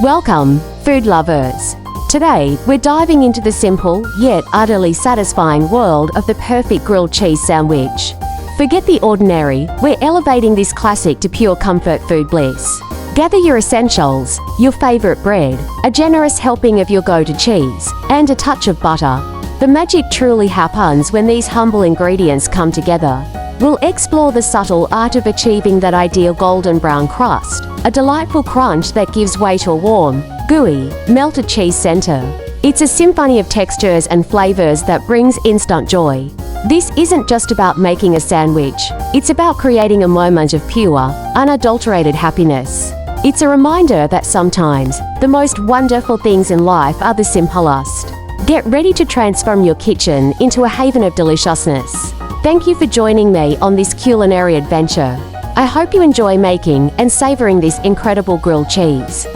Welcome, food lovers. Today, we're diving into the simple, yet utterly satisfying world of the perfect grilled cheese sandwich. Forget the ordinary, we're elevating this classic to pure comfort food bliss. Gather your essentials, your favorite bread, a generous helping of your go-to cheese, and a touch of butter. The magic truly happens when these humble ingredients come together. We'll explore the subtle art of achieving that ideal golden brown crust, a delightful crunch that gives way to a warm, gooey, melted cheese center. It's a symphony of textures and flavors that brings instant joy. This isn't just about making a sandwich, it's about creating a moment of pure, unadulterated happiness. It's a reminder that sometimes, the most wonderful things in life are the simplest. Get ready to transform your kitchen into a haven of deliciousness. Thank you for joining me on this culinary adventure. I hope you enjoy making and savoring this incredible grilled cheese.